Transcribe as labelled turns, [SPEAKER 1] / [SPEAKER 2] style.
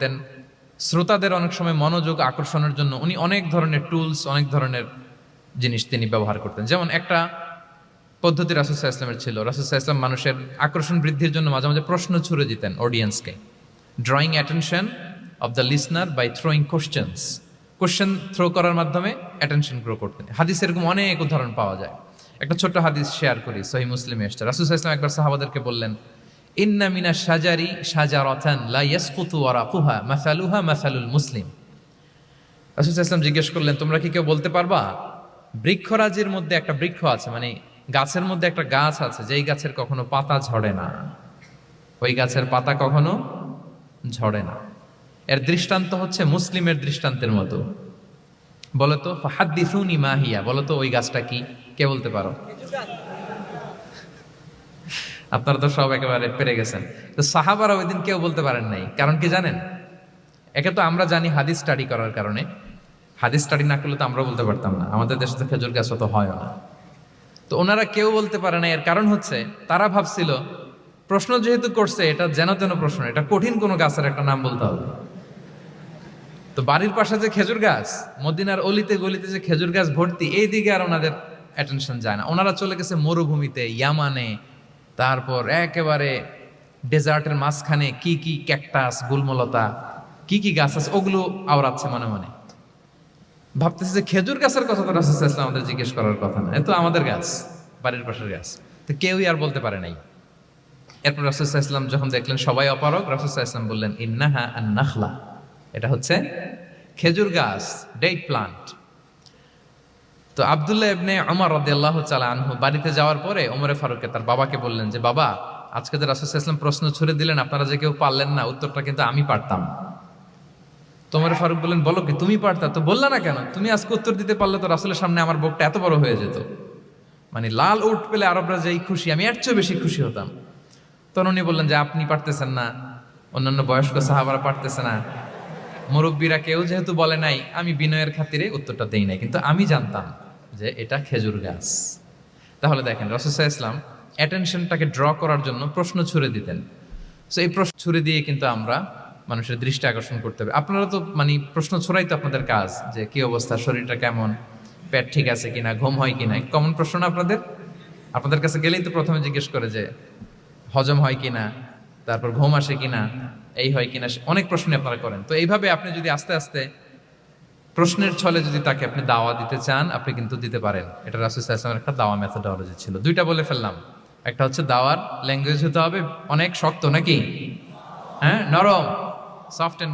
[SPEAKER 1] দেন শ্রোতাদের অনেক সময় মনোযোগ আকর্ষণের জন্য উনি অনেক ধরনের টুলস, অনেক ধরনের জিনিস তিনি ব্যবহার করতেন। যেমন একটা পদ্ধতি রাসূল সাল্লাল্লাহু আলাইহি ওয়াসাল্লামের ছিল। রাসূল সাল্লাল্লাহু আলাইহি ওয়াসাল্লাম মানুষের আকর্ষণ বৃদ্ধির জন্য মাঝে মাঝে প্রশ্ন ছুড়ে দিতেন অডিয়েন্সকে, drawing attention of the listener by throwing questions. Question throw করার মাধ্যমে অ্যাটেনশন গ্রো করতেন। হাদিস এরকম অনেক উদাহরণ পাওয়া যায়। একটা ছোট্ট হাদিস শেয়ার করি, সহিহ মুসলিমে এসেছে। রাসূল সাল্লাল্লাহু আলাইহি ওয়াসাল্লাম একবার সাহাবাদেরকে বললেন, ইন্না মিনা শাজারি শাজারাতান লা ইয়াসকুতু ওয়ারাকুহা মাসালুহা মাসালুল মুসলিম। রাসূল সাল্লাল্লাহু আলাইহি ওয়াসাল্লাম জিজ্ঞেস করলেন, তোমরা কি কেউ বলতে পারবা বৃক্ষরাজির মধ্যে একটা বৃক্ষ আছে, মানে গাছের মধ্যে একটা গাছ আছে যেই গাছের কখনো পাতা ঝরে না, ওই গাছের পাতা কখনো ঝরে না। এর দৃষ্টান্ত হচ্ছে মুসলিমের দৃষ্টান্তের মতো। বলতো ফাহাদ্দিসুনি মা হিয়া, বলতো ওই গাছটা কি, কে বলতে পারো? আপনারা তো সব একেবারে পেরে গেছেন। তো সাহাবারা ওই দিন কেউ বলতে পারেন নাই, কারণ কি জানেন? একে তো আমরা জানি হাদিস স্টাডি করার কারণে, হাদিস স্টাডি না করলে তো আমরা বলতে পারতাম না, আমাদের দেশে তো খেজুর গাছ অত হয় না। তো ওনারা কেউ বলতে পারে না, এর কারণ হচ্ছে তারা ভাবছিল প্রশ্ন যেহেতু করছে এটা যেন তেন প্রশ্ন, এটা কঠিন কোনো গাছের একটা নাম বলতে হবে। তো বাড়ির পাশে যে খেজুর গাছ, মদিনার অলিতে গলিতে যে খেজুর গাছ ভর্তি, এই দিকে আর ওনাদের অ্যাটেনশন যায় না। ওনারা চলে গেছে মরুভূমিতে, ইয়ামানে, তারপর একেবারে ডেজার্টের মাঝখানে কি কি ক্যাকটাস, গুলমলতা, কি কি গাছ আছে ওগুলো আওড়াচ্ছে মনে মনে। ভাবতেছে যে খেজুর গাছের কথা তো রাসূল সাল্লাল্লাহু আলাইহি ওয়াসাল্লাম আমাদের জিজ্ঞেস করার কথা না, এ তো আমাদের গাছ, বাড়ির পাশের গাছ। তো কেউই আর বলতে পারে নাই। এরপর রাসূল সাল্লাল্লাহু আলাইহি ওয়াসাল্লাম যখন দেখলেন সবাই অপারগ, রাসূল সাল্লাল্লাহু আলাইহি ওয়াসাল্লাম বললেন, ইন্নাহা আন-নাখলা, এটা হচ্ছে খেজুর গাছ, ডেট প্লান্ট। তো আব্দুল্লাহ ইবনে উমর রাদিয়াল্লাহু তাআলা আনহু বাড়িতে যাওয়ার পরে ওমরে ফারুককে তার বাবাকে বললেন যে, বাবা, আজকে যে রাসূল সাল্লাল্লাহু আলাইহি ওয়াসাল্লাম প্রশ্ন ছুড়ে দিলেন, আপনারা যে কেউ পারলেন না, উত্তরটা কিন্তু আমি পারতাম। তো ওমরে ফারুক বললেন, বলো কি, তুমি পারতা? তো বললা না কেন? তুমি আজকে উত্তর দিতে পারলে তো রাসূলের সামনে আমার বুকটা এত বড় হয়ে যেত, মানে লাল উট পেলে আরবরা যেই খুশি, আমি এর চেয়ে বেশি খুশি হতাম। তখন উনি বললেন যে, আপনি পারতেছেন না, অন্যান্য বয়স্ক সাহাবারা পারতেছে না, মুরব্বীরা কেউ যেহেতু বলে নাই, আমি বিনয়ের খাতিরে উত্তরটা দেই নাই, কিন্তু আমি জানতাম যে এটা খেজুর গাছ। তাহলে দেখেন রাসূল সাল্লাল্লাহু আলাইহি ওয়াসাল্লাম অ্যাটেনশনটাকে ড্র করার জন্য প্রশ্ন ছুড়ে দিতেন। সো এই প্রশ্ন ছুড়ে দিয়ে কিন্তু আমরা মানুষের দৃষ্টি আকর্ষণ করতে হবে। আপনারা তো মানে প্রশ্ন ছড়াই তো আপনাদের কাজ, যে কি অবস্থা, শরীরটা কেমন, পেট ঠিক আছে কিনা, ঘুম হয় কিনা, কমন প্রশ্ন না আপনাদের? আপনাদের কাছে গেলেই তো প্রথমে জিজ্ঞেস করে যে হজম হয় কিনা, তারপর ঘুম আসে কিনা, এই হয় কিনা, অনেক প্রশ্ন আপনারা করেন। তো এইভাবে আপনি যদি আস্তে আস্তে প্রশ্নের ছলে যদি তাকে আপনি দাওয়া দিতে চান, আপনি কিন্তু দিতে পারেন। এটা রাসূল সাল্লাল্লাহু আলাইহি ওয়াসাল্লামের একটা দাওয়া মেথোডোলজি ছিল। দুইটা বলে ফেললাম। একটা হচ্ছে দাওয়ার ল্যাঙ্গুয়েজ হতে হবে অনেক শক্ত, নাকি? হ্যাঁ, নরম, সফট এন্ড